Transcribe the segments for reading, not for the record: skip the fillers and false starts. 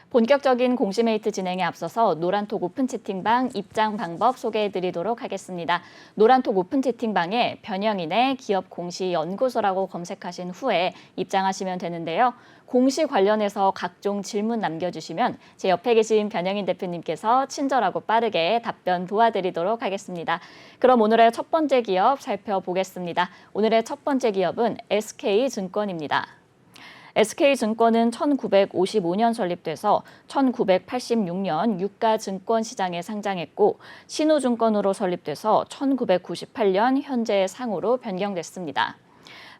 본격적인 공시메이트 진행에 앞서서 노란톡 오픈 채팅방 입장 방법 소개해드리도록 하겠습니다. 노란톡 오픈 채팅방에 변형인의 기업 공시 연구소라고 검색하신 후에 입장하시면 되는데요. 공시 관련해서 각종 질문 남겨주시면 제 옆에 계신 변형인 대표님께서 친절하고 빠르게 답변 도와드리도록 하겠습니다. 그럼 오늘의 첫 번째 기업 살펴보겠습니다. 오늘의 첫 번째 기업은 SK증권입니다. SK증권은 1955년 설립돼서 1986년 유가증권시장에 상장했고 신우증권으로 설립돼서 1998년 현재 상호로 변경됐습니다.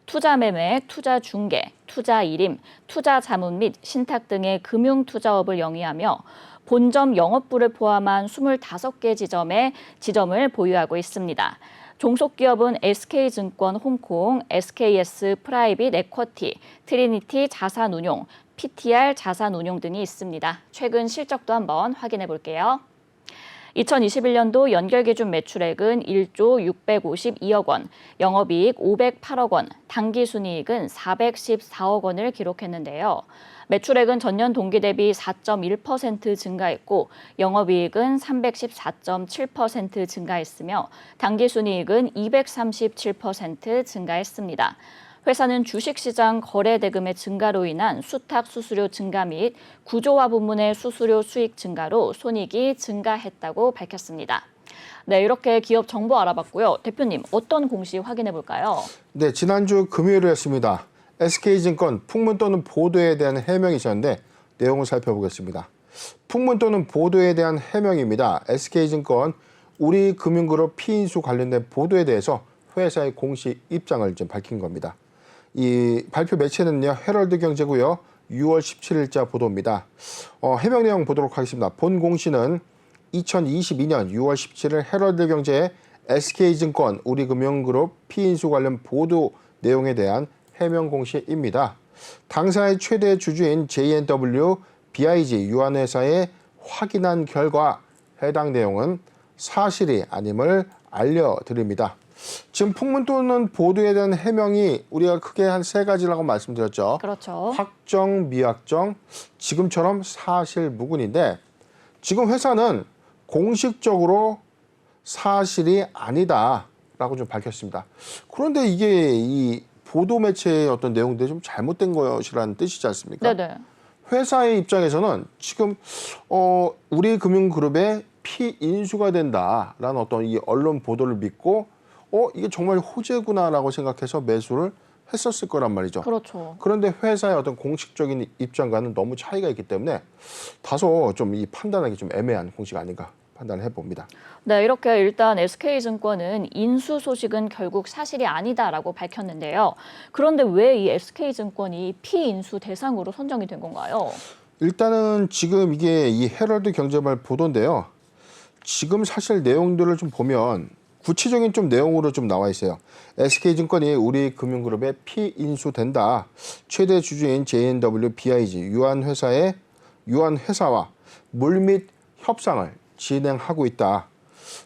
투자매매, 투자중개, 투자일임, 투자자문 및 신탁 등의 금융투자업을 영위하며 본점 영업부를 포함한 25개 지점을 보유하고 있습니다. 종속기업은 SK증권 홍콩, SKS 프라이빗 에쿼티, 트리니티 자산운용, PTR 자산운용 등이 있습니다. 최근 실적도 한번 확인해 볼게요. 2021년도 연결기준 매출액은 1조 652억 원, 영업이익 508억 원, 당기순이익은 414억 원을 기록했는데요. 매출액은 전년 동기 대비 4.1% 증가했고 영업이익은 314.7% 증가했으며 당기순이익은 237% 증가했습니다. 회사는 주식시장 거래대금의 증가로 인한 수탁 수수료 증가 및 구조화 부문의 수수료 수익 증가로 손익이 증가했다고 밝혔습니다. 네, 이렇게 기업 정보 알아봤고요. 대표님, 어떤 공시 확인해 볼까요? 네, 지난주 금요일이었습니다. SK증권 풍문 또는 보도에 대한 해명이 있었는데 내용을 살펴보겠습니다. 풍문 또는 보도에 대한 해명입니다. SK증권 우리금융그룹 피인수 관련된 보도에 대해서 회사의 공식 입장을 좀 밝힌 겁니다. 이 발표 매체는요, 헤럴드경제고요. 6월 17일자 보도입니다. 해명 내용 보도록 하겠습니다. 본 공시는 2022년 6월 17일 헤럴드경제의 SK증권 우리금융그룹 피인수 관련 보도 내용에 대한 해명 공시입니다. 당사의 최대 주주인 J&W BIG 유한회사에 확인한 결과 해당 내용은 사실이 아님을 알려드립니다. 지금 풍문 또는 보도에 대한 해명이 우리가 크게 한 세 가지라고 말씀드렸죠. 그렇죠. 확정, 미확정, 지금처럼 사실 무근인데 지금 회사는 공식적으로 사실이 아니다라고 좀 밝혔습니다. 그런데 이게 이 보도 매체의 어떤 내용들이 좀 잘못된 것이라는 뜻이지 않습니까? 네네. 회사의 입장에서는 지금 우리금융그룹의 피인수가 된다라는 어떤 이 언론 보도를 믿고 이게 정말 호재구나라고 생각해서 매수를 했었을 거란 말이죠. 그렇죠. 그런데 회사의 어떤 공식적인 입장과는 너무 차이가 있기 때문에 다소 좀 이 판단하기 좀 애매한 공시가 아닌가 판단을 해봅니다. 네, 이렇게 일단 SK증권은 인수 소식은 결국 사실이 아니다라고 밝혔는데요. 그런데 왜 이 SK증권이 피인수 대상으로 선정이 된 건가요? 일단은 지금 이게 이 헤럴드 경제발 보도인데요. 지금 사실 내용들을 좀 보면 구체적인 좀 내용으로 좀 나와 있어요. SK증권이 우리금융그룹에 피인수된다. 최대 주주인 J&W BIG 유한회사와 물밑 협상을 진행하고 있다.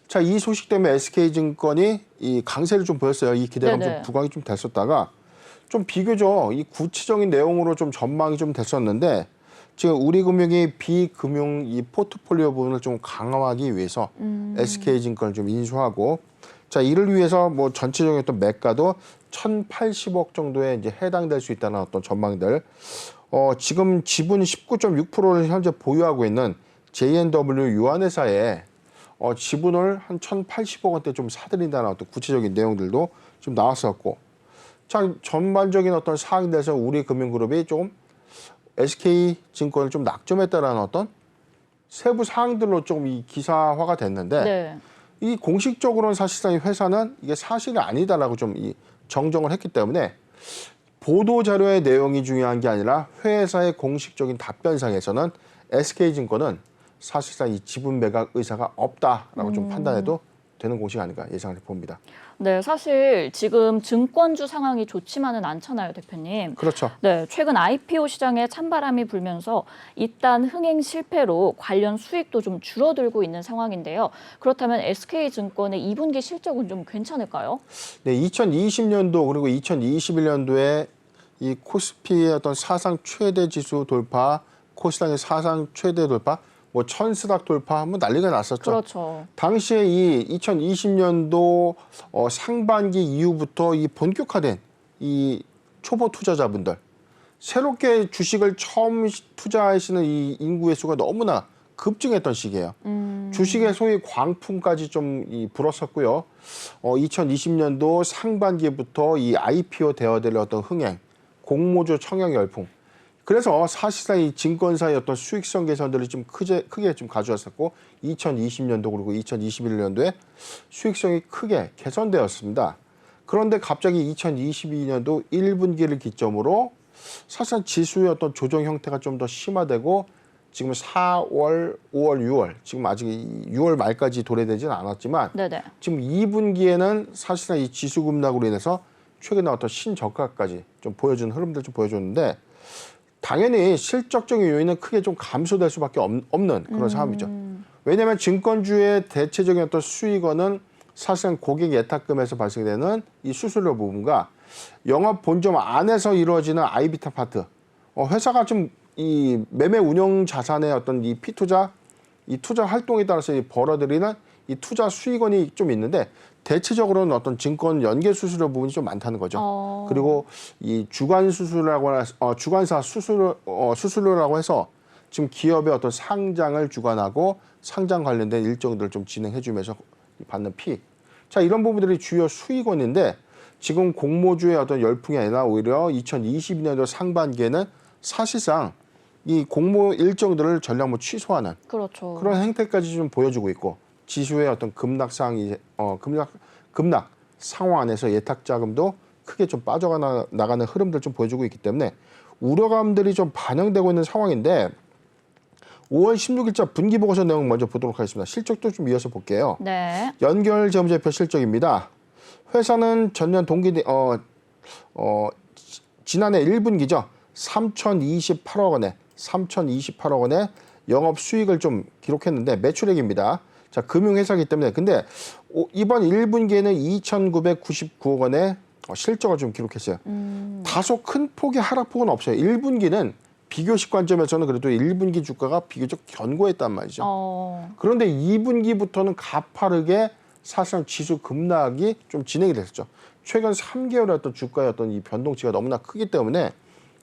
자, 이 소식 때문에 SK증권이 이 강세를 좀 보였어요. 이 기대감 좀 부각이 좀 됐었다가 좀 비교적 이 구체적인 내용으로 좀 전망이 좀 됐었는데 지금 우리금융이 비금융 이 포트폴리오 부분을 좀 강화하기 위해서 SK증권을 좀 인수하고 자, 이를 위해서 뭐 전체적인 어떤 매가도 1,080억 정도에 이제 해당될 수 있다는 어떤 전망들. 지금 지분 19.6%를 현재 보유하고 있는 J&W 유한회사에 지분을 한 1,080억 원대 좀 사들인다는 어떤 구체적인 내용들도 좀 나왔었고, 자, 전반적인 어떤 사항에서 우리금융그룹이 조금 SK증권을 좀 낙점했다라는 어떤 세부 사항들로 좀 이 기사화가 됐는데, 네. 이 공식적으로는 사실상 이 회사는 이게 사실이 아니다라고 좀 이 정정을 했기 때문에 보도 자료의 내용이 중요한 게 아니라 회사의 공식적인 답변상에서는 SK증권은 사실상 이 지분 매각 의사가 없다라고 좀 판단해도 되는 공시가 아닌가 예상을 봅니다. 네, 사실 지금 증권주 상황이 좋지만은 않잖아요, 대표님. 그렇죠. 네, 최근 IPO 시장에 찬바람이 불면서 일단 흥행 실패로 관련 수익도 좀 줄어들고 있는 상황인데요. 그렇다면 SK증권의 2분기 실적은 좀 괜찮을까요? 네, 2020년도 그리고 2021년도에 이 코스피의 어떤 사상 최대 지수 돌파 코스닥의 사상 최대 돌파, 뭐 천스닥 돌파, 뭐 난리가 났었죠. 그렇죠. 당시에 이 2020년도 상반기 이후부터 이 본격화된 이 초보 투자자분들, 새롭게 주식을 처음 투자하시는 이 인구의 수가 너무나 급증했던 시기예요. 주식의 소위 광풍까지 좀 불었었고요. 2020년도 상반기부터 이 IPO 되어될 어떤 흥행, 공모주 청약 열풍. 그래서 사실상 이 증권사의 어떤 수익성 개선들이 좀 크게 좀 가져왔었고 2020년도 그리고 2021년도에 수익성이 크게 개선되었습니다. 그런데 갑자기 2022년도 1분기를 기점으로 사실상 지수의 어떤 조정 형태가 좀 더 심화되고 지금 4월, 5월, 6월 지금 아직 6월 말까지 도래되지는 않았지만 네네. 지금 2분기에는 사실상 이 지수 급락으로 인해서 최근에 어떤 신저가까지 좀 보여주는 흐름들 좀 보여줬는데 당연히 실적적인 요인은 크게 좀 감소될 수밖에 없는 그런 상황이죠. 왜냐하면 증권주의 대체적인 어떤 수익원은 사실상 고객 예탁금에서 발생되는 이 수수료 부분과 영업 본점 안에서 이루어지는 아이비타 파트, 회사가 좀 이 매매 운영 자산의 어떤 이 피투자, 이 투자 활동에 따라서 벌어들이는 이 투자 수익원이 좀 있는데 대체적으로는 어떤 증권 연계 수수료 부분이 좀 많다는 거죠. 그리고 이 주관 수수료라고 주관사 수수료라고 해서 지금 기업의 어떤 상장을 주관하고 상장 관련된 일정들을 좀 진행해주면서 받는 피. 자, 이런 부분들이 주요 수익원인데 지금 공모주의 어떤 열풍이 아니라 오히려 2022년도 상반기에는 사실상 이 공모 일정들을 전량 취소하는 그렇죠. 그런 행태까지 좀 보여주고 있고 지수의 어떤 급락 상황 안에서 예탁 자금도 크게 좀 빠져나가는 흐름들 좀 보여주고 있기 때문에 우려감들이 좀 반영되고 있는 상황인데 5월 16일자 분기 보고서 내용 먼저 보도록 하겠습니다. 실적도 좀 이어서 볼게요. 네. 연결 재무제표 실적입니다. 회사는 전년 동기 지난해 1분기죠. 3,028억 원의 영업 수익을 좀 기록했는데 매출액입니다. 자, 금융회사이기 때문에 근데 이번 1분기에는 2,999억 원의 실적을 좀 기록했어요. 다소 큰 폭의 하락폭은 없어요. 1분기는 비교식 관점에서는 그래도 1분기 주가가 비교적 견고했단 말이죠. 그런데 2분기부터는 가파르게 사실상 지수 급락이 좀 진행이 됐었죠. 최근 3개월의 어떤 주가의 어떤 이 변동치가 너무나 크기 때문에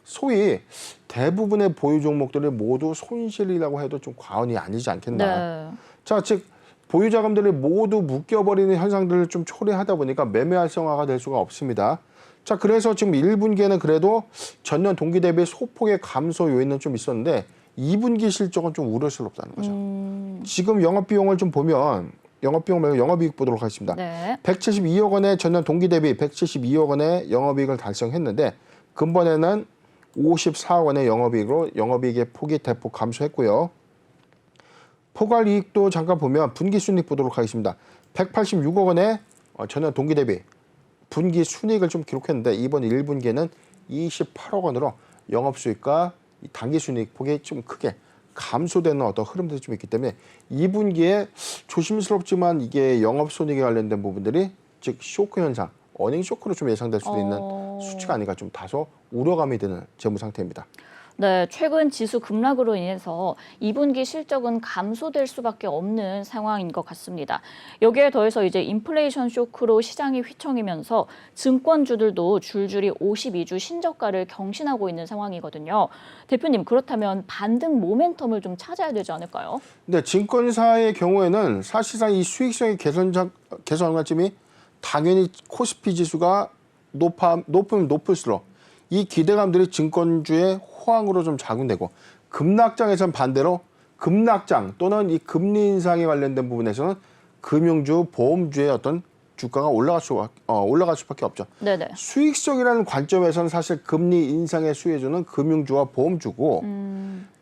소위 대부분의 보유 종목들이 모두 손실이라고 해도 좀 과언이 아니지 않겠나. 네. 자, 즉 보유 자금들이 모두 묶여버리는 현상들을 좀 초래하다 보니까 매매 활성화가 될 수가 없습니다. 자, 그래서 지금 1분기에는 그래도 전년 동기 대비 소폭의 감소 요인은 좀 있었는데 2분기 실적은 좀 우려스럽다는 거죠. 지금 영업비용을 좀 보면 영업비용 말고 영업이익 보도록 하겠습니다. 네. 172억 원의 전년 동기 대비 172억 원의 영업이익을 달성했는데 근본에는 54억 원의 영업이익으로 영업이익의 폭이 대폭 감소했고요. 포괄이익도 잠깐 보면 분기순이익 보도록 하겠습니다. 186억 원의 전년 동기 대비 분기 순이익을 좀 기록했는데 이번 1분기에는 28억 원으로 영업수익과 당기순이익 폭이 좀 크게 감소되는 어떤 흐름들이 좀 있기 때문에 2분기에 조심스럽지만 이게 영업손익에 관련된 부분들이 즉 쇼크 현상, 어닝 쇼크로 좀 예상될 수도 있는 수치가 아닌가 좀 다소 우려감이 드는 재무 상태입니다. 네, 최근 지수 급락으로 인해서 2분기 실적은 감소될 수밖에 없는 상황인 것 같습니다. 여기에 더해서 이제 인플레이션 쇼크로 시장이 휘청이면서 증권주들도 줄줄이 52주 신저가를 경신하고 있는 상황이거든요. 대표님, 그렇다면 반등 모멘텀을 좀 찾아야 되지 않을까요? 네, 증권사의 경우에는 사실상 이 수익성의 개선 관점이 당연히 코스피 지수가 높으면 높을수록 이 기대감들이 증권주의 호황으로 좀 작용되고 급락장에선 반대로 급락장 또는 이 금리 인상에 관련된 부분에서는 금융주, 보험주의 어떤 주가가 올라갈 수밖에 없죠. 네네. 수익성이라는 관점에서는 사실 금리 인상에 수혜주는 금융주와 보험주고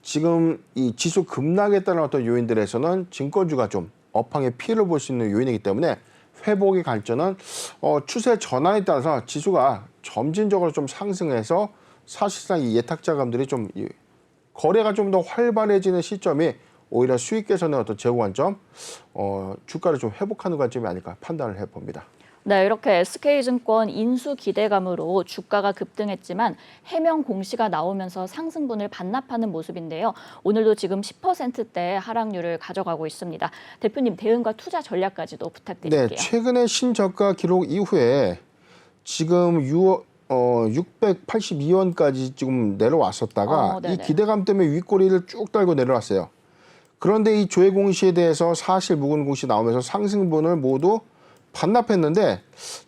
지금 이 지수 급락에 따른 어떤 요인들에서는 증권주가 좀 업황에 피해를 볼 수 있는 요인이기 때문에 회복의 관점은 추세 전환에 따라서 지수가 점진적으로 좀 상승해서 사실상 이 예탁 자금들이 좀 거래가 좀 더 활발해지는 시점이 오히려 수익 개선의 어떤 재고 관점, 주가를 좀 회복하는 관점이 아닐까 판단을 해봅니다. 네, 이렇게 SK증권 인수 기대감으로 주가가 급등했지만 해명 공시가 나오면서 상승분을 반납하는 모습인데요. 오늘도 지금 10%대 하락률을 가져가고 있습니다. 대표님 대응과 투자 전략까지도 부탁드릴게요. 네, 최근에 신저가 기록 이후에 지금 682원까지 지금 내려왔었다가 이 네네. 기대감 때문에 윗꼬리를 쭉 달고 내려왔어요. 그런데 이 조회 공시에 대해서 사실 무근 공시 나오면서 상승분을 모두 반납했는데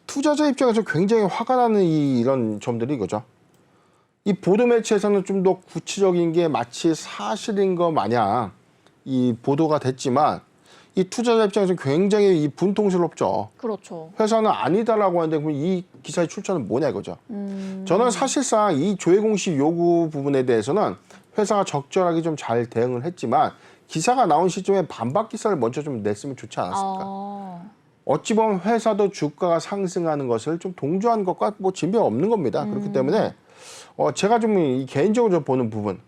투자자 입장에서 굉장히 화가 나는 이런 점들이 이거죠. 이 보도 매체에서는 좀 더 구체적인 게 마치 사실인 것 마냥 이 보도가 됐지만 이 투자자 입장에서 굉장히 이 분통스럽죠. 그렇죠. 회사는 아니다라고 하는데 그럼 이 기사의 출처는 뭐냐 이거죠. 저는 사실상 이 조회 공시 요구 부분에 대해서는 회사가 적절하게 좀 잘 대응을 했지만 기사가 나온 시점에 반박 기사를 먼저 좀 냈으면 좋지 않았을까. 어찌 보면 회사도 주가가 상승하는 것을 좀 동조한 것과 뭐 진배가 없는 겁니다. 그렇기 때문에 제가 좀 개인적으로 좀 보는 부분,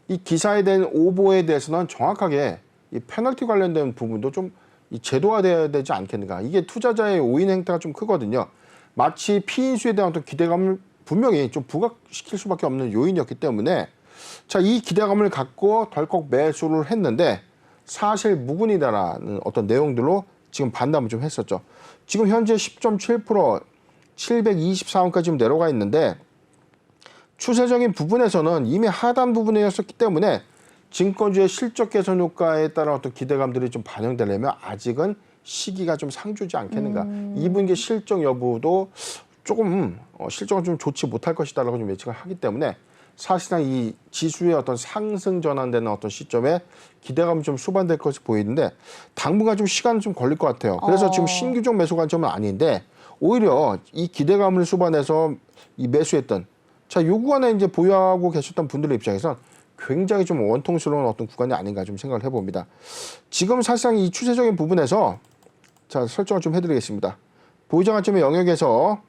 이 기사에 대한 오보에 대해서는 정확하게 이 페널티 관련된 부분도 좀 이 제도화돼야 되지 않겠는가. 이게 투자자의 오인 행태가 좀 크거든요. 마치 피인수에 대한 어떤 기대감을 분명히 좀 부각시킬 수밖에 없는 요인이었기 때문에 자, 이 기대감을 갖고 덜컥 매수를 했는데 사실 무근이다라는 어떤 내용들로 지금 반납을 좀 했었죠. 지금 현재 10.7% 724원까지 지금 내려가 있는데 추세적인 부분에서는 이미 하단 부분이었기 때문에 증권주의 실적 개선 효과에 따른 어떤 기대감들이 좀 반영되려면 아직은 시기가 좀 상주지 않겠는가. 2분기 실적 여부도 조금 실적은 좀 좋지 못할 것이다라고 좀 예측을 하기 때문에 사실상 이 지수의 어떤 상승 전환되는 어떤 시점에 기대감이 좀 수반될 것이 보이는데 당분간 좀 시간은 좀 걸릴 것 같아요. 그래서 지금 신규적 매수 관점은 아닌데 오히려 이 기대감을 수반해서 이 매수했던 자, 요 구간에 이제 보유하고 계셨던 분들의 입장에선 굉장히 좀 원통스러운 어떤 구간이 아닌가 좀 생각을 해봅니다. 지금 사실상 이 추세적인 부분에서 자, 설정을 좀 해드리겠습니다. 보유자 관점의 영역에서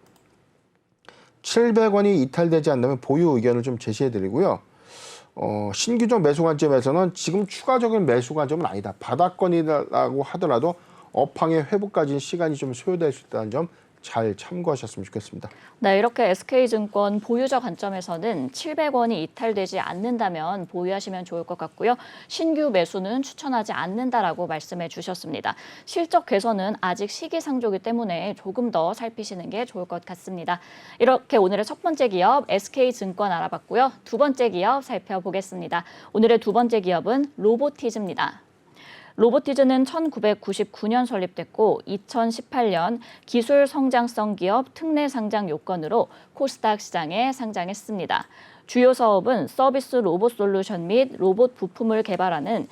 700원이 이탈되지 않는다면 보유 의견을 좀 제시해드리고요. 신규적 매수 관점에서는 지금 추가적인 매수 관점은 아니다. 바닥권이라고 하더라도 업황의 회복까지 시간이 좀 소요될 수 있다는 점 잘 참고하셨으면 좋겠습니다. 네, 이렇게 SK증권 보유자 관점에서는 700원이 이탈되지 않는다면 보유하시면 좋을 것 같고요. 신규 매수는 추천하지 않는다라고 말씀해 주셨습니다. 실적 개선은 아직 시기상조이기 때문에 조금 더 살피시는 게 좋을 것 같습니다. 이렇게 오늘의 첫 번째 기업 SK증권 알아봤고요. 두 번째 기업 살펴보겠습니다. 오늘의 두 번째 기업은 로보티즈입니다. 로보티즈는 1999년 설립됐고 2018년 기술 성장성 기업 특례 상장 요건으로 코스닥 시장에 상장했습니다. 주요 사업은 서비스 로봇 솔루션 및 로봇 부품을 개발하는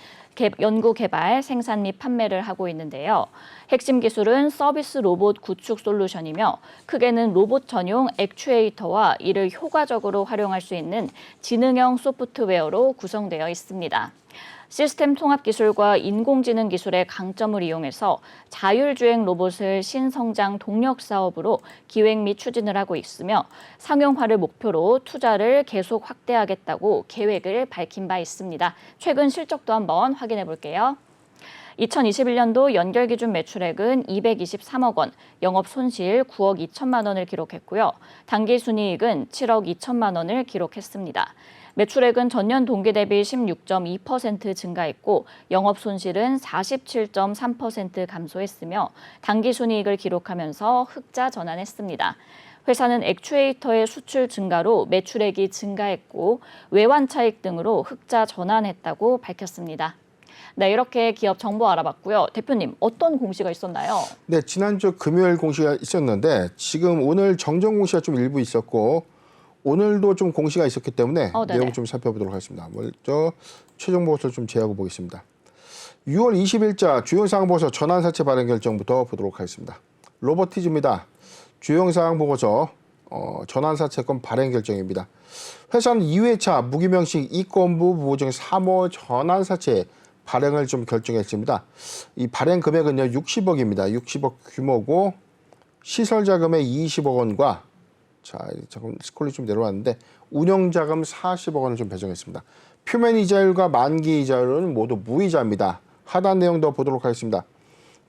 연구 개발, 생산 및 판매를 하고 있는데요. 핵심 기술은 서비스 로봇 구축 솔루션이며 크게는 로봇 전용 액추에이터와 이를 효과적으로 활용할 수 있는 지능형 소프트웨어로 구성되어 있습니다. 시스템 통합 기술과 인공지능 기술의 강점을 이용해서 자율주행 로봇을 신성장 동력 사업으로 기획 및 추진을 하고 있으며 상용화를 목표로 투자를 계속 확대하겠다고 계획을 밝힌 바 있습니다. 최근 실적도 한번 확인해 볼게요. 2021년도 연결 기준 매출액은 223억 원, 영업 손실 9억 2천만 원을 기록했고요. 당기 순이익은 7억 2천만 원을 기록했습니다. 매출액은 전년 동기 대비 16.2% 증가했고 영업 손실은 47.3% 감소했으며 당기 순이익을 기록하면서 흑자 전환했습니다. 회사는 액추에이터의 수출 증가로 매출액이 증가했고 외환 차익 등으로 흑자 전환했다고 밝혔습니다. 네, 이렇게 기업 정보 알아봤고요. 대표님, 어떤 공시가 있었나요? 네, 지난주 금요일 공시가 있었는데 지금 오늘 정정 공시가 좀 일부 있었고 오늘도 좀 공시가 있었기 때문에 내용 좀 살펴보도록 하겠습니다. 먼저 최종 보고서를 좀 제하고 보겠습니다. 6월 20일자 주요사항 보고서 전환사채 발행 결정부터 보도록 하겠습니다. 로보티즈입니다. 주요사항 보고서 전환사채권 발행 결정입니다. 회사는 2회차 무기명식 이권부 보증 3호 전환사채 발행을 좀 결정했습니다. 이 발행 금액은요 60억입니다. 60억 규모고 시설자금의 20억 원과 자, 잠깐 스크롤이 좀 내려왔는데 운영자금 40억 원을 좀 배정했습니다. 표면 이자율과 만기 이자율은 모두 무이자입니다. 하단 내용 더 보도록 하겠습니다.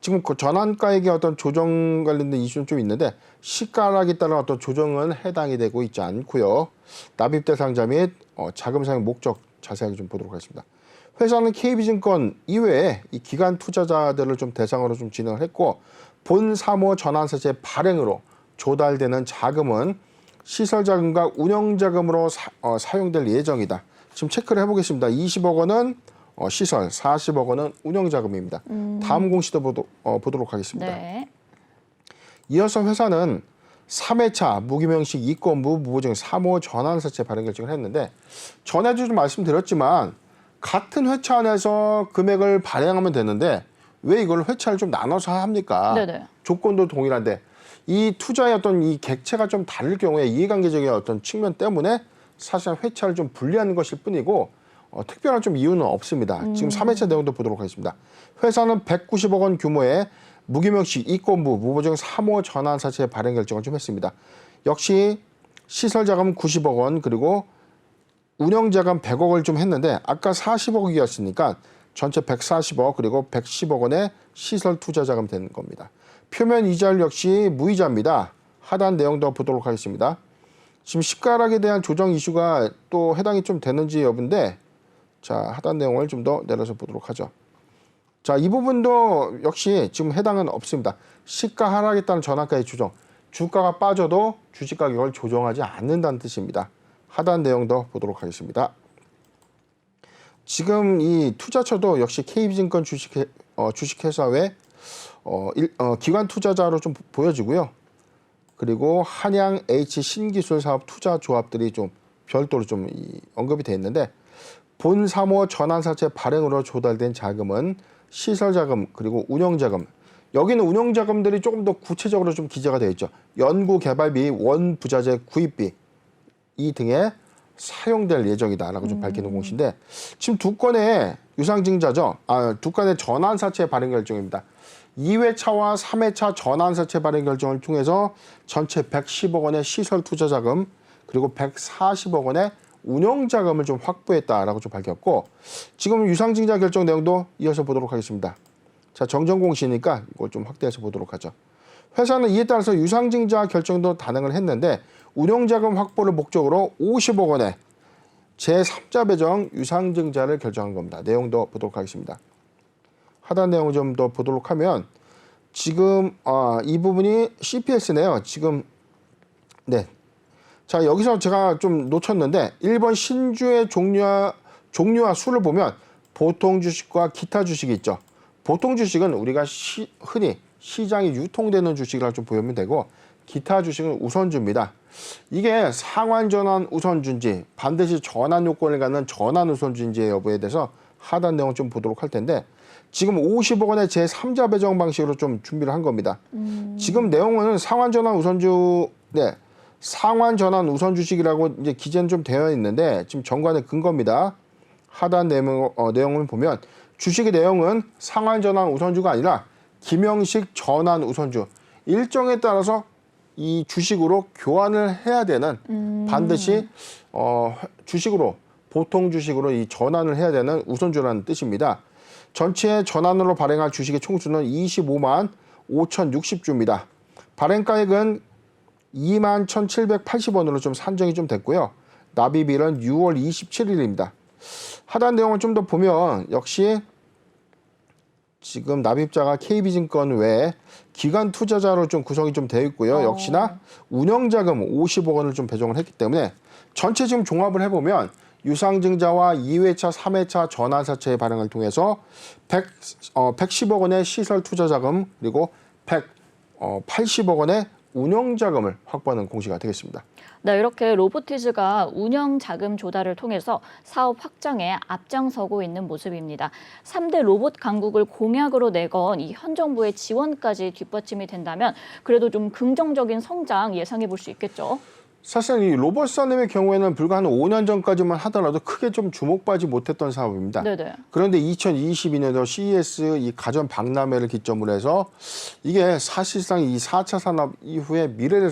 지금 그 전환가액의 어떤 조정 관련된 이슈는 좀 있는데 시가 하락에 따른 어떤 조정은 해당이 되고 있지 않고요. 납입 대상자 및 자금 사용 목적 자세하게 좀 보도록 하겠습니다. 회사는 KB증권 이외에 이 기관 투자자들을 좀 대상으로 좀 진행을 했고 본 사모 전환사채 발행으로 조달되는 자금은 시설자금과 운영자금으로 사용될 예정이다. 지금 체크를 해보겠습니다. 20억 원은 시설, 40억 원은 운영자금입니다. 다음 공시도 보도록 하겠습니다. 네. 이어서 회사는 3회차 무기명식 이권부 무보증 사모 전환사채 발행 결정을 했는데 전에도 좀 말씀드렸지만 같은 회차 안에서 금액을 발행하면 되는데 왜 이걸 회차를 좀 나눠서 합니까? 네네. 조건도 동일한데 이 투자의 어떤 이 객체가 좀 다를 경우에 이해관계적인 어떤 측면 때문에 사실상 회차를 좀 분리하는 것일 뿐이고 특별한 좀 이유는 없습니다. 지금 3회차 내용도 보도록 하겠습니다. 회사는 190억 원 규모의 무기명식 이권부 무보증 사모 전환사채 발행 결정을 좀 했습니다. 역시 시설자금 90억 원 그리고 운영자금 100억을 좀 했는데 아까 40억이었으니까 전체 140억 그리고 110억 원의 시설 투자자금 되는 겁니다. 표면 이자율 역시 무이자입니다. 하단 내용도 보도록 하겠습니다. 지금 시가락에 대한 조정 이슈가 또 해당이 좀 되는지 여부인데 자 하단 내용을 좀 더 내려서 보도록 하죠. 자, 이 부분도 역시 지금 해당은 없습니다. 시가 하락에 따른 전환가의 조정, 주가가 빠져도 주식 가격을 조정하지 않는다는 뜻입니다. 하단 내용도 보도록 하겠습니다. 지금 이 투자처도 역시 KB증권 주식회사 외 기관 투자자로 좀 보여지고요. 그리고 한양 H 신기술 사업 투자 조합들이 좀 별도로 좀 언급이 돼 있는데 본 사모 전환사채 발행으로 조달된 자금은 시설자금 그리고 운영자금 여기는 운영자금들이 조금 더 구체적으로 좀 기재가 되어 있죠. 연구개발비, 원부자재 구입비 이 등에 사용될 예정이다라고 좀 밝히는 공시인데 지금 두 건의 유상증자죠. 두 건의 전환사채 발행 결정입니다. 2회차와 3회차 전환사채 발행 결정을 통해서 전체 110억 원의 시설 투자자금 그리고 140억 원의 운영자금을 좀 확보했다라고 좀 밝혔고 지금 유상증자 결정 내용도 이어서 보도록 하겠습니다. 자, 정정공시니까 이걸 좀 확대해서 보도록 하죠. 회사는 이에 따라서 유상증자 결정도 단행을 했는데 운영자금 확보를 목적으로 50억 원의 제3자 배정 유상증자를 결정한 겁니다. 내용도 보도록 하겠습니다. 하단 내용을 좀 더 보도록 하면 지금 이 부분이 CPS네요. 지금 네. 자, 여기서 제가 좀 놓쳤는데 1번 신주의 종류와 수를 보면 보통 주식과 기타 주식이 있죠. 보통 주식은 우리가 흔히 시장에 유통되는 주식이라고 좀 보면 되고 기타 주식은 우선주입니다. 이게 상환전환 우선주인지 반드시 전환 요건을 갖는 전환 우선주인지의 여부에 대해서 하단 내용을 좀 보도록 할 텐데 지금 50억 원의 제3자 배정 방식으로 좀 준비를 한 겁니다. 지금 내용은 상환전환 우선주, 네, 상환전환 우선주식이라고 이제 기재는 좀 되어 있는데 지금 정관의 근거입니다. 하단 내용을 보면 주식의 내용은 상환전환 우선주가 아니라 기명식 전환 우선주 일정에 따라서 이 주식으로 교환을 해야 되는 반드시 주식으로 보통 주식으로 이 전환을 해야 되는 우선주라는 뜻입니다. 전체 전환으로 발행할 주식의 총수는 25만 5,060주입니다. 발행가액은 2만 1,780원으로 좀 산정이 좀 됐고요. 납입일은 6월 27일입니다. 하단 내용을 좀 더 보면 역시 지금 납입자가 KB증권 외에 기관 투자자로 좀 구성이 좀 되어 있고요. 역시나 운영자금 50억 원을 좀 배정을 했기 때문에 전체 지금 종합을 해보면 유상증자와 2회차, 3회차 전환사채 발행을 통해서 110억 원의 시설 투자자금 그리고 180억 원의 운영자금을 확보하는 공시가 되겠습니다. 네, 이렇게 로보티즈가 운영 자금 조달을 통해서 사업 확장에 앞장서고 있는 모습입니다. 3대 로봇 강국을 공약으로 내건 이 현 정부의 지원까지 뒷받침이 된다면 그래도 좀 긍정적인 성장 예상해 볼 수 있겠죠. 사실 이 로봇 산업의 경우에는 불과 한 5년 전까지만 하더라도 크게 좀 주목받지 못했던 사업입니다. 네네. 그런데 2022년도 CES 이 가전 박람회를 기점으로 해서 이게 사실상 이 4차 산업 이후에 미래를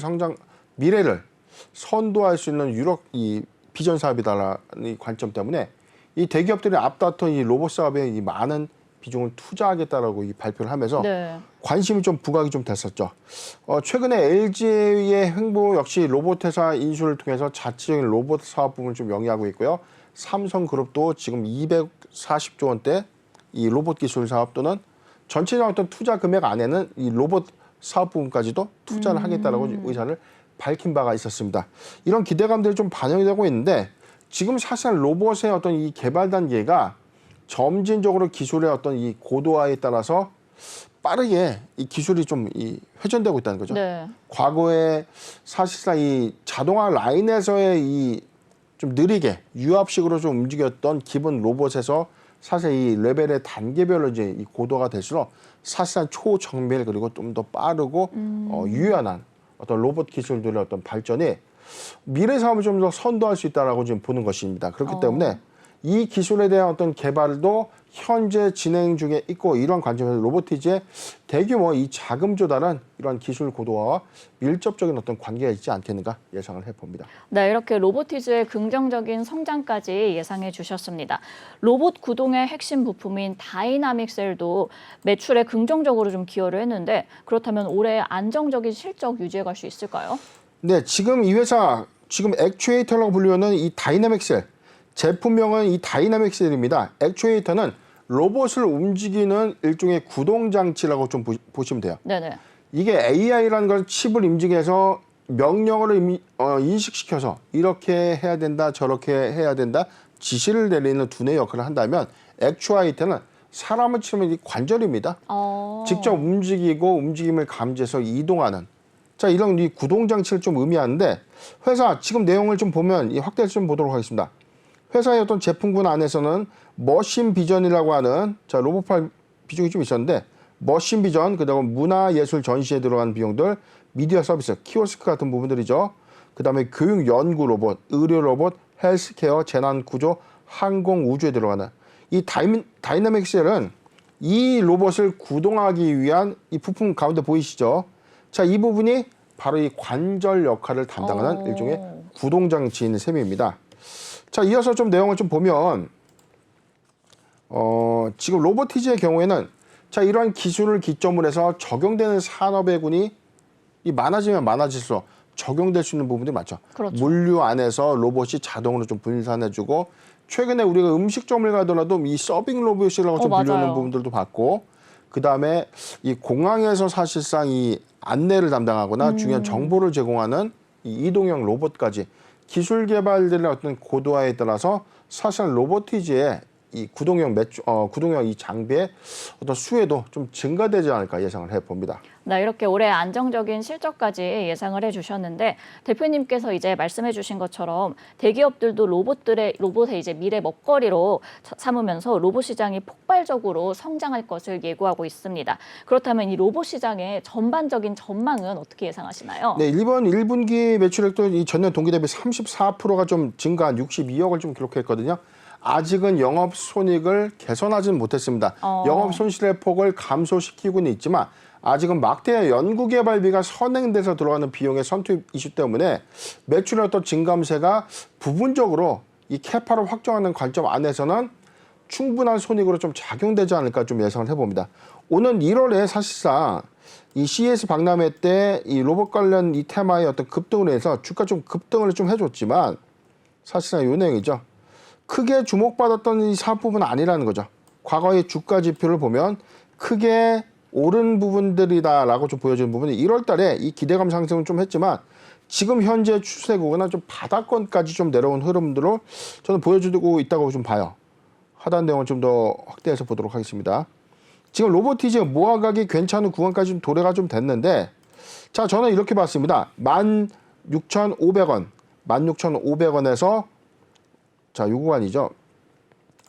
선도할 수 있는 이 비전 사업이다라는 이 관점 때문에 이 대기업들이 앞다퉈 이 로봇 사업에 이 많은 비중을 투자하겠다라고 이 발표를 하면서 네. 관심이 좀 부각이 좀 됐었죠. 최근에 LG의 횡보 역시 로봇 회사 인수를 통해서 자체적인 로봇 사업 부분을 좀 영위하고 있고요. 삼성그룹도 지금 240조 원대 이 로봇 기술 사업 또는 전체적인 어떤 투자 금액 안에는 이 로봇 사업 부분까지도 투자를 하겠다라고 의사를 밝힌 바가 있었습니다. 이런 기대감들이 좀 반영이 되고 있는데 지금 사실 로봇의 어떤 이 개발 단계가 점진적으로 기술의 어떤 이 고도화에 따라서 빠르게 이 기술이 좀 회전되고 있다는 거죠. 네. 과거에 사실상 이 자동화 라인에서의 이 좀 느리게 유압식으로 좀 움직였던 기본 로봇에서 사실 이 레벨의 단계별로 이제 이 고도가 될수록 사실상 초정밀 그리고 좀 더 빠르고 유연한 어떤 로봇 기술들의 어떤 발전이 미래 사업을 좀 더 선도할 수 있다라고 지금 보는 것입니다. 그렇기 때문에 이 기술에 대한 어떤 개발도 현재 진행 중에 있고 이런 관점에서 로보티지의 대규모 이 자금 조달은 이런 기술 고도화와 밀접적인 어떤 관계가 있지 않겠는가 예상을 해봅니다. 네, 이렇게 로보티즈의 긍정적인 성장까지 예상해 주셨습니다. 로봇 구동의 핵심 부품인 다이나믹 셀도 매출에 긍정적으로 좀 기여를 했는데 그렇다면 올해 안정적인 실적 유지해 갈 수 있을까요? 네, 지금 이 회사 지금 액추에이터라고 불리는 이 다이나믹 셀 제품명은 이 다이나믹 셀입니다. 액추에이터는 로봇을 움직이는 일종의 구동 장치라고 좀 보시면 돼요. 네네. 이게 AI라는 걸 칩을 임직해서 명령어를 인식시켜서 이렇게 해야 된다, 저렇게 해야 된다 지시를 내리는 두뇌 역할을 한다면 액추에이터는 사람을 치면 이 관절입니다. 직접 움직이고 움직임을 감지해서 이동하는 자 이런 이 구동 장치를 좀 의미하는데 회사 지금 내용을 좀 보면 이 확대해서 좀 보도록 하겠습니다. 회사의 어떤 제품군 안에서는 머신 비전이라고 하는 자 로봇팔 비중이 좀 있었는데 머신 비전 그다음에 문화예술 전시에 들어간 비용들 미디어 서비스 키오스크 같은 부분들이죠. 그다음에 교육 연구 로봇, 의료 로봇, 헬스케어, 재난 구조, 항공 우주에 들어가는 이 다이나믹 셀은 이 로봇을 구동하기 위한 이 부품 가운데 보이시죠? 자, 이 부분이 바로 이 관절 역할을 담당하는 일종의 구동 장치인 셈입니다. 자, 이어서 좀 내용을 좀 보면 지금 로보티즈의 경우에는 자 이러한 기술을 기점으로 해서 적용되는 산업의 군이 이 많아지면 많아질수록 적용될 수 있는 부분들이 많죠. 그렇죠. 물류 안에서 로봇이 자동으로 좀 분산해주고 최근에 우리가 음식점을 가더라도 이 서빙 로봇이라고 좀 불리는 맞아요. 부분들도 봤고 그 다음에 이 공항에서 사실상 이 안내를 담당하거나 중요한 정보를 제공하는 이 이동형 로봇까지 기술 개발들의 어떤 고도화에 따라서 사실 로보티즈의 이 구동형 이 장비의 어떤 수혜도 좀 증가되지 않을까 예상을 해봅니다. 네, 이렇게 올해 안정적인 실적까지 예상을 해주셨는데 대표님께서 이제 말씀해주신 것처럼 대기업들도 로봇의 이제 미래 먹거리로 삼으면서 로봇 시장이 폭발적으로 성장할 것을 예고하고 있습니다. 그렇다면 이 로봇 시장의 전반적인 전망은 어떻게 예상하시나요? 네, 이번 1분기 매출액도 이 전년 동기 대비 34%가 좀 증가한 62억을 좀 기록했거든요. 아직은 영업 손익을 개선하지는 못했습니다. 영업 손실의 폭을 감소시키고는 있지만 아직은 막대 연구개발비가 선행돼서 들어가는 비용의 선투입 이슈 때문에 매출의 어떤 증감세가 부분적으로 이 캐파를 확정하는 관점 안에서는 충분한 손익으로 좀 작용되지 않을까 좀 예상을 해봅니다. 오는 1월에 사실상 이 CES 박람회 때 이 로봇 관련 이 테마의 어떤 급등으로 해서 주가 좀 급등을 좀 해줬지만 사실상 요 내용이죠. 크게 주목받았던 이 사업 부분은 아니라는 거죠. 과거의 주가 지표를 보면 크게 오른 부분들이다라고 좀 보여지는 부분이 1월 달에 이 기대감 상승은 좀 했지만 지금 현재 추세구간은 좀 바닥권까지 좀 내려온 흐름들로 저는 보여주고 있다고 좀 봐요. 하단 내용을 좀 더 확대해서 보도록 하겠습니다. 지금 로보티즈 모아가기 괜찮은 구간까지 좀 도래가 좀 됐는데 자 저는 이렇게 봤습니다. 16,500원, 16,500원에서 자, 이 구간이죠.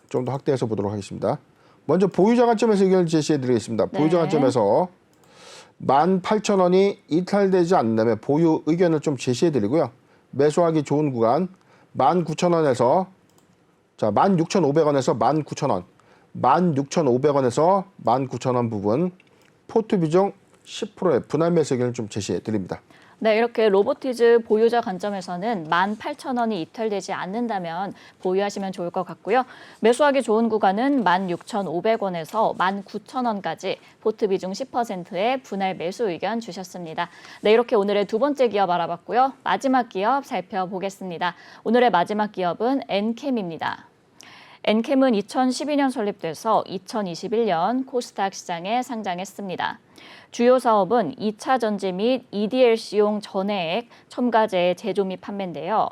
좀 더 확대해서 보도록 하겠습니다. 먼저 보유자 관점에서 의견을 제시해 드리겠습니다. 네. 보유자 관점에서 18,000원이 이탈되지 않는다면 보유 의견을 좀 제시해 드리고요. 매수하기 좋은 구간 19,000원에서 자, 16,500원에서 19,000원, 16,500원에서 19,000원 부분 포트 비중 10%의 분할 매수 의견을 좀 제시해 드립니다. 네, 이렇게 로보티즈 보유자 관점에서는 18,000원이 이탈되지 않는다면 보유하시면 좋을 것 같고요. 매수하기 좋은 구간은 16,500원에서 19,000원까지 포트 비중 10%의 분할 매수 의견 주셨습니다. 네, 이렇게 오늘의 두 번째 기업 알아봤고요. 마지막 기업 살펴보겠습니다. 오늘의 마지막 기업은 엔캠입니다. 엔캠은 2012년 설립돼서 2021년 코스닥 시장에 상장했습니다. 주요 사업은 2차 전지 및 EDLC용 전해액, 첨가제 제조 및 판매인데요.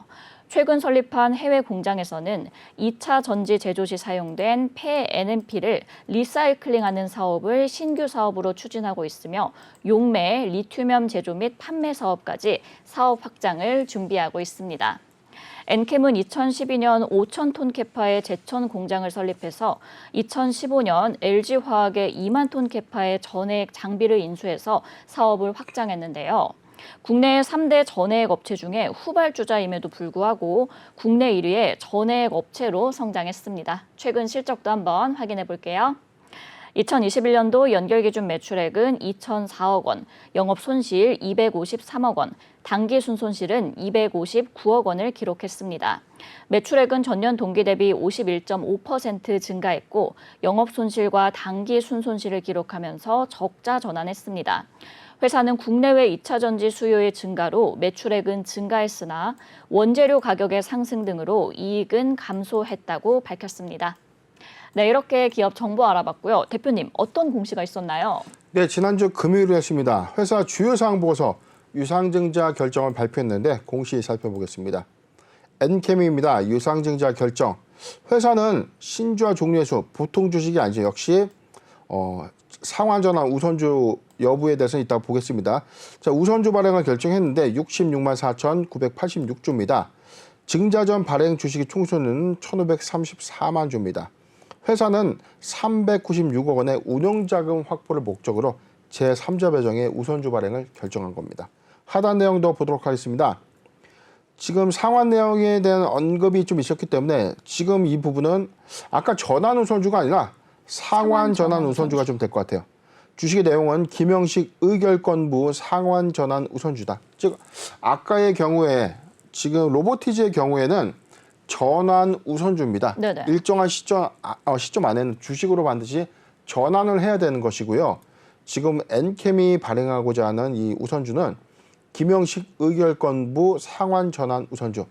최근 설립한 해외 공장에서는 2차 전지 제조 시 사용된 폐 NMP를 리사이클링하는 사업을 신규 사업으로 추진하고 있으며 용매, 리튬염 제조 및 판매 사업까지 사업 확장을 준비하고 있습니다. 엔캠은 2012년 5,000톤 캐파의 제천 공장을 설립해서 2015년 LG화학의 2만 톤 캐파의 전해액 장비를 인수해서 사업을 확장했는데요. 국내 3대 전해액 업체 중에 후발주자임에도 불구하고 국내 1위의 전해액 업체로 성장했습니다. 최근 실적도 한번 확인해 볼게요. 2021년도 연결기준 매출액은 2,004억 원, 영업 손실 253억 원, 당기 순손실은 259억 원을 기록했습니다. 매출액은 전년 동기 대비 51.5% 증가했고 영업 손실과 당기 순손실을 기록하면서 적자 전환했습니다. 회사는 국내외 2차 전지 수요의 증가로 매출액은 증가했으나 원재료 가격의 상승 등으로 이익은 감소했다고 밝혔습니다. 네, 이렇게 기업 정보 알아봤고요. 대표님, 어떤 공시가 있었나요? 네, 지난주 금요일이었습니다. 회사 주요 사항 보고서 유상증자 결정을 발표했는데 공시 살펴보겠습니다. 엔캠입니다. 유상증자 결정. 회사는 신주와 종류의 수, 보통 주식이 아니죠. 역시 상환전환 우선주 여부에 대해서 이따 보겠습니다. 자, 우선주 발행을 결정했는데 66만 4,986주입니다. 증자전 발행 주식의 총수는 1,534만 주입니다. 회사는 396억 원의 운용자금 확보를 목적으로 제3자 배정의 우선주 발행을 결정한 겁니다. 하단 내용도 보도록 하겠습니다. 지금 상환 내용에 대한 언급이 좀 있었기 때문에 지금 이 부분은 아까 전환 우선주가 아니라 상환 전환 우선주가 좀 될 것 같아요. 주식의 내용은 김영식 의결권부 상환 전환 우선주다. 즉 아까의 경우에 지금 로보티즈의 경우에는 전환 우선주입니다. 네네. 일정한 시점 안에는 주식으로 반드시 전환을 해야 되는 것이고요. 지금 엔캠이 발행하고자 하는 이 우선주는 김영식 의결권부 상환 전환 우선주.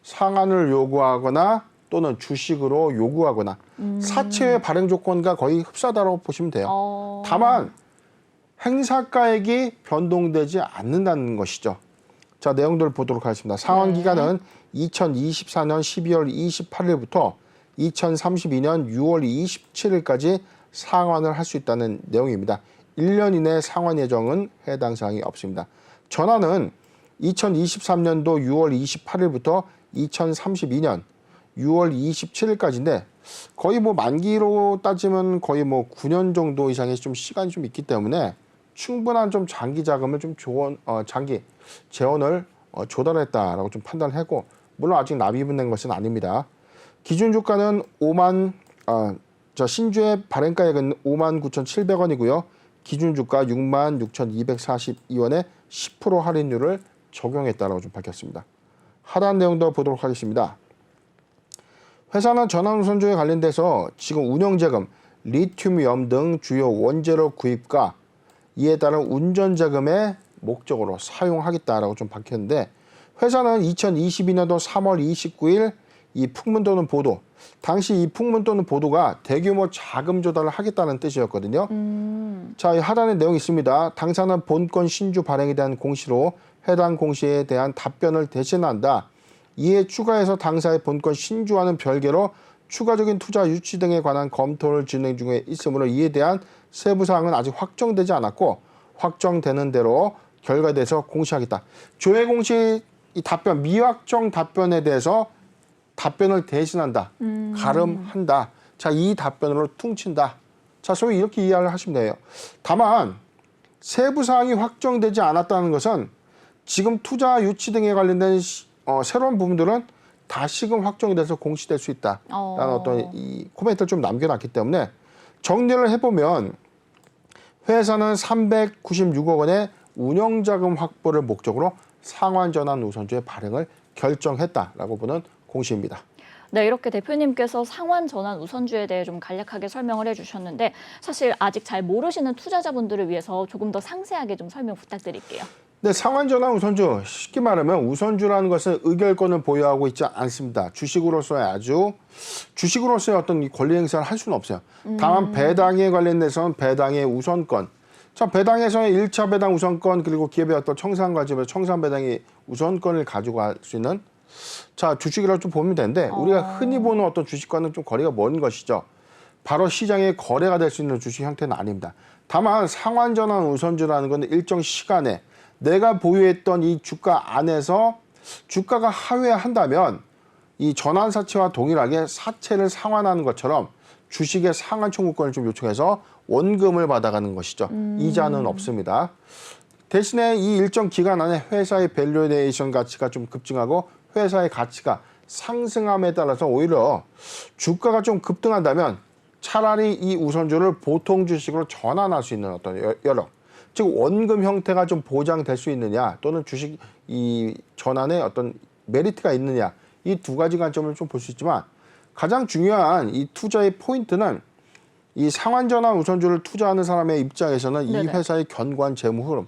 상환을 요구하거나 또는 주식으로 요구하거나 사채의 발행 조건과 거의 흡사하다고 보시면 돼요. 다만 행사가액이 변동되지 않는다는 것이죠. 자, 내용들을 보도록 하겠습니다. 상환 기간은 2024년 12월 28일부터 2032년 6월 27일까지 상환을 할 수 있다는 내용입니다. 1년 이내 상환 예정은 해당 사항이 없습니다. 전환은 2023년도 6월 28일부터 2032년 6월 27일까지인데 거의 뭐 만기로 따지면 거의 뭐 9년 정도 이상의 좀 시간이 좀 있기 때문에 충분한 좀 장기 자금을 좀 장기 재원을 조달했다라고 좀 판단하고 물론 아직 납입은 것은 아닙니다. 기준 주가는 신주의 발행가액은 59,700원이고요. 기준 주가 66,242원에 10% 할인율을 적용했다라고 좀 밝혔습니다. 하단 내용도 보도록 하겠습니다. 회사는 전환 우선주에 관련돼서 지금 운영자금, 리튬염 등 주요 원재료 구입과 이에 따른 운전자금의 목적으로 사용하겠다라고 좀 밝혔는데 회사는 2022년도 3월 29일 이 풍문 또는 보도, 당시 이 풍문 또는 보도가 대규모 자금 조달을 하겠다는 뜻이었거든요. 자, 이 하단에 내용이 있습니다. 당사는 본건 신주 발행에 대한 공시로 해당 공시에 대한 답변을 대신한다. 이에 추가해서 당사의 본건 신주와는 별개로 추가적인 투자 유치 등에 관한 검토를 진행 중에 있으므로 이에 대한 세부 사항은 아직 확정되지 않았고 확정되는 대로 결과돼서 공시하겠다. 조회 공시 이 답변, 미확정 답변에 대해서 답변을 대신한다. 가름한다. 자, 이 답변으로 퉁친다. 자, 소위 이렇게 이해를 하시면 돼요. 다만 세부 사항이 확정되지 않았다는 것은 지금 투자 유치 등에 관련된 새로운 부분들은 다시금 확정이 돼서 공시될 수 있다라는 어떤 이 코멘트를 좀 남겨놨기 때문에 정리를 해보면 회사는 396억 원의 운영자금 확보를 목적으로 상환전환 우선주의 발행을 결정했다라고 보는 공시입니다. 네, 이렇게 대표님께서 상환 전환 우선주에 대해 좀 간략하게 설명을 해주셨는데 사실 아직 잘 모르시는 투자자분들을 위해서 조금 더 상세하게 좀 설명 부탁드릴게요. 네, 상환전환 우선주, 쉽게 말하면 우선주라는 것은 의결권을 보유하고 있지 않습니다. 주식으로서의 어떤 이 권리 행사를 할 수는 없어요. 다만 배당에 관련돼서는 배당의 우선권. 자, 배당에서는 1차 배당 우선권 그리고 기업의 어떤 청산 과정에서 청산 배당의 우선권을 가지고 갈 수 있는 자, 주식이라고 좀 보면 되는데 우리가 흔히 보는 어떤 주식과는 좀 거리가 먼 것이죠. 바로 시장에 거래가 될 수 있는 주식 형태는 아닙니다. 다만 상환전환 우선주라는 건 일정 시간에 내가 보유했던 이 주가 안에서 주가가 하회한다면 이 전환 사채와 동일하게 사채를 상환하는 것처럼 주식의 상환 청구권을 좀 요청해서 원금을 받아가는 것이죠. 이자는 없습니다. 대신에 이 일정 기간 안에 회사의 밸류에이션 가치가 좀 급증하고 회사의 가치가 상승함에 따라서 오히려 주가가 좀 급등한다면 차라리 이 우선주를 보통 주식으로 전환할 수 있는 어떤 여력, 즉 원금 형태가 좀 보장될 수 있느냐 또는 주식 이 전환에 어떤 메리트가 있느냐 이 두 가지 관점을 좀 볼 수 있지만 가장 중요한 이 투자의 포인트는 이 상환전환 우선주를 투자하는 사람의 입장에서는 이 회사의 견고한 재무 흐름,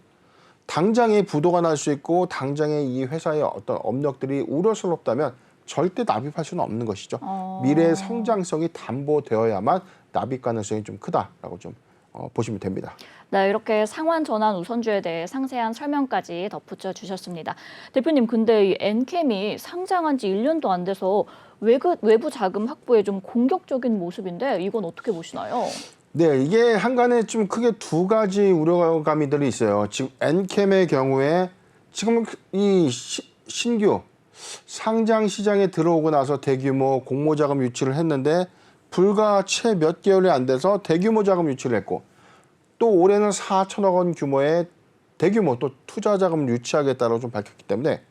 당장의 부도가 날 수 있고 당장의 이 회사의 어떤 업력들이 우려스럽다면 절대 납입할 수는 없는 것이죠. 미래의 성장성이 담보되어야만 납입 가능성이 좀 크다라고 좀 보시면 됩니다. 네, 이렇게 상환 전환 우선주에 대해 상세한 설명까지 덧붙여 주셨습니다. 대표님, 근데 이 엔캠이 상장한 지 1년도 안 돼서 외부 자금 확보에 좀 공격적인 모습인데 이건 어떻게 보시나요? 네, 이게 한간에 좀 크게 두 가지 우려감이들이 있어요. 지금 엔캠의 경우에 지금 이 신규 상장 시장에 들어오고 나서 대규모 공모 자금 유치를 했는데 불과 채 몇 개월이 안 돼서 대규모 자금 유치를 했고 또 올해는 4천억 원 규모의 대규모 또 투자 자금을 유치하겠다고 좀 밝혔기 때문에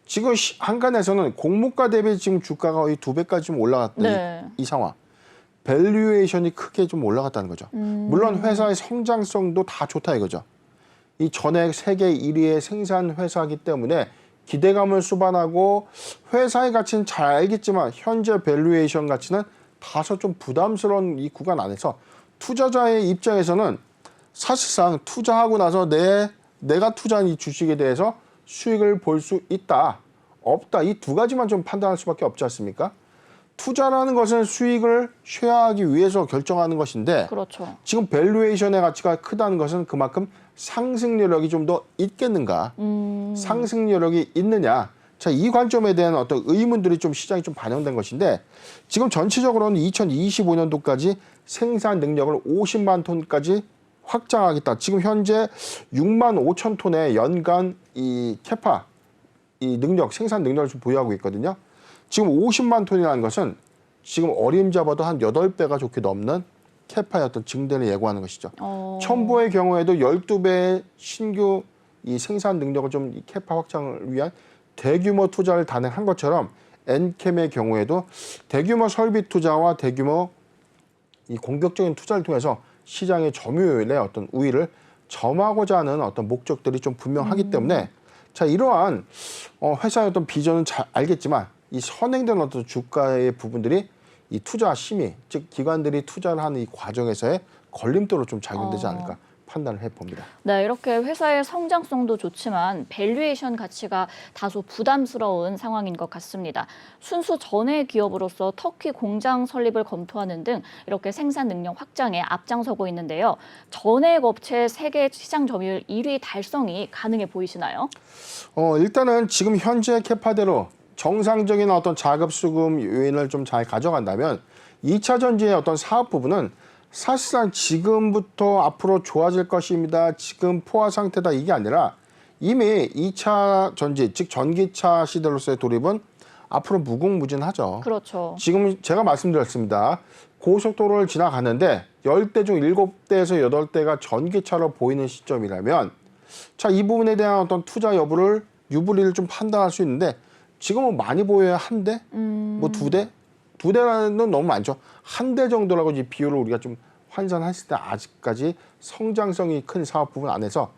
지금 한간에서는 공모가 대비 지금 주가가 거의 2배까지 좀 올라갔다 이 상황. 밸류에이션이 크게 좀 올라갔다는 거죠. 물론 회사의 성장성도 다 좋다 이거죠. 이 전액 세계 1위의 생산 회사이기 때문에 기대감을 수반하고 회사의 가치는 잘 알겠지만 현재 밸류에이션 가치는 다소 좀 부담스러운 이 구간 안에서 투자자의 입장에서는 사실상 투자하고 나서 내가 투자한 이 주식에 대해서 수익을 볼 수 있다, 없다 이 두 가지만 좀 판단할 수밖에 없지 않습니까? 투자라는 것은 수익을 쉐어하기 위해서 결정하는 것인데 그렇죠. 지금 밸류에이션의 가치가 크다는 것은 그만큼 상승 여력이 좀 더 있겠는가, 상승 여력이 있느냐. 자, 이 관점에 대한 어떤 의문들이 좀 시장에 좀 반영된 것인데 지금 전체적으로는 2025년도까지 생산 능력을 50만 톤까지 확장하겠다. 지금 현재 6만 5천 톤의 연간 이 캐파, 이 능력, 생산 능력을 좀 보유하고 있거든요. 지금 50만 톤이라는 것은 지금 어림잡아도 한 8배가 좋게 넘는 캐파의 어떤 증대를 예고하는 것이죠. 첨보의 경우에도 12배의 신규 이 생산 능력을 좀 이 캐파 확장을 위한 대규모 투자를 단행한 것처럼 엔캠의 경우에도 대규모 설비 투자와 대규모 이 공격적인 투자를 통해서 시장의 점유율의 어떤 우위를 점하고자 하는 어떤 목적들이 좀 분명하기 때문에 자, 이러한 회사의 어떤 비전은 잘 알겠지만 이 선행된 어떤 주가의 부분들이 이 투자 심의, 즉 기관들이 투자를 하는 이 과정에서의 걸림돌로 좀 작용되지 않을까 판단을 해봅니다. 네, 이렇게 회사의 성장성도 좋지만 밸류에이션 가치가 다소 부담스러운 상황인 것 같습니다. 순수 전해 기업으로서 터키 공장 설립을 검토하는 등 이렇게 생산 능력 확장에 앞장서고 있는데요. 전액 업체 세계 시장 점유율 1위 달성이 가능해 보이시나요? 일단은 지금 현재 캐파대로 정상적인 어떤 자급 수급 요인을 좀 잘 가져간다면 2차 전지의 어떤 사업 부분은 사실상 지금부터 앞으로 좋아질 것입니다. 지금 포화 상태다 이게 아니라 이미 2차 전지, 즉 전기차 시대로서의 돌입은 앞으로 무궁무진하죠. 그렇죠. 지금 제가 말씀드렸습니다. 고속도로를 지나가는데 10대 중 7대에서 8대가 전기차로 보이는 시점이라면 자, 이 부분에 대한 어떤 투자 여부를 유불리를 좀 판단할 수 있는데 지금은 많이 보여야 한 대? 뭐 2대? 2대는 너무 많죠. 한 대 정도라고 이 비율을 우리가 좀 환산했을 때 아직까지 성장성이 큰 사업 부분 안에서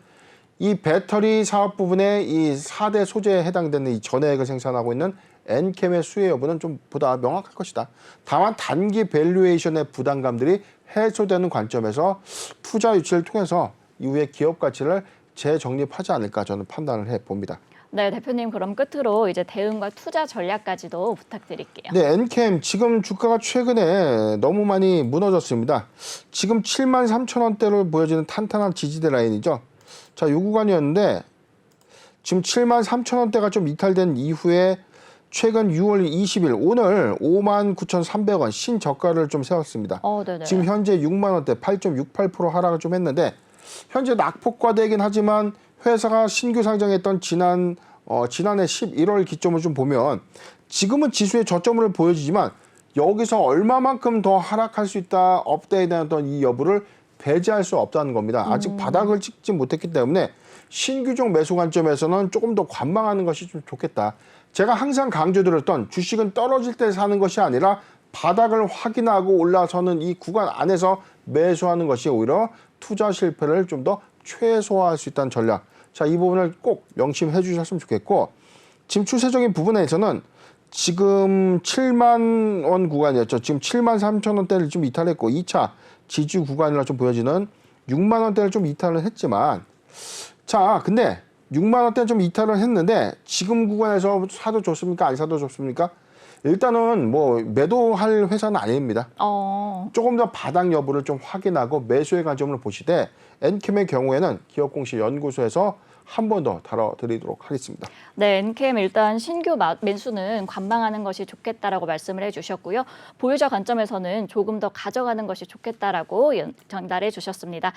이 배터리 사업 부분에 이 4대 소재에 해당되는 이 전해액을 생산하고 있는 엔캠의 수혜 여부는 좀 보다 명확할 것이다. 다만 단기 밸류에이션의 부담감들이 해소되는 관점에서 투자 유치를 통해서 이후에 기업 가치를 재정립하지 않을까 저는 판단을 해봅니다. 네, 대표님 그럼 끝으로 이제 대응과 투자 전략까지도 부탁드릴게요. 네, 엔캠 지금 주가가 최근에 너무 많이 무너졌습니다. 지금 73,000원대로 보여지는 탄탄한 지지대 라인이죠. 자, 이 구간이었는데 지금 73,000원대가 좀 이탈된 이후에 최근 6월 20일 오늘 59,300원 신저가를 좀 세웠습니다. 네네. 지금 현재 6만 원대 8.68% 하락을 좀 했는데 현재 낙폭과대이긴 하지만 회사가 신규 상장했던 지난해 11월 기점을 좀 보면 지금은 지수의 저점을 보여주지만 여기서 얼마만큼 더 하락할 수 있다 없다에 대한 어떤 이 여부를 배제할 수 없다는 겁니다. 아직 바닥을 찍지 못했기 때문에 신규종 매수 관점에서는 조금 더 관망하는 것이 좀 좋겠다. 제가 항상 강조드렸던 주식은 떨어질 때 사는 것이 아니라 바닥을 확인하고 올라서는 이 구간 안에서 매수하는 것이 오히려 투자 실패를 좀 더 최소화할 수 있다는 전략. 자, 이 부분을 꼭 명심해 주셨으면 좋겠고 지금 추세적인 부분에서는 지금 7만 원 구간이었죠. 지금 7만 3천 원대를 좀 이탈했고 2차 지지 구간이라 좀 보여지는 6만 원대를 좀 이탈을 했지만 자, 근데 6만 원대는 좀 이탈을 했는데 지금 구간에서 사도 좋습니까? 안 사도 좋습니까? 일단은 뭐 매도할 회사는 아닙니다. 조금 더 바닥 여부를 좀 확인하고 매수의 관점을 보시되 엔캠의 경우에는 기업공시연구소에서 한 번 더 다뤄드리도록 하겠습니다. 네, 엔캠 일단 신규 매수는 관망하는 것이 좋겠다라고 말씀을 해주셨고요. 보유자 관점에서는 조금 더 가져가는 것이 좋겠다라고 전달해 주셨습니다.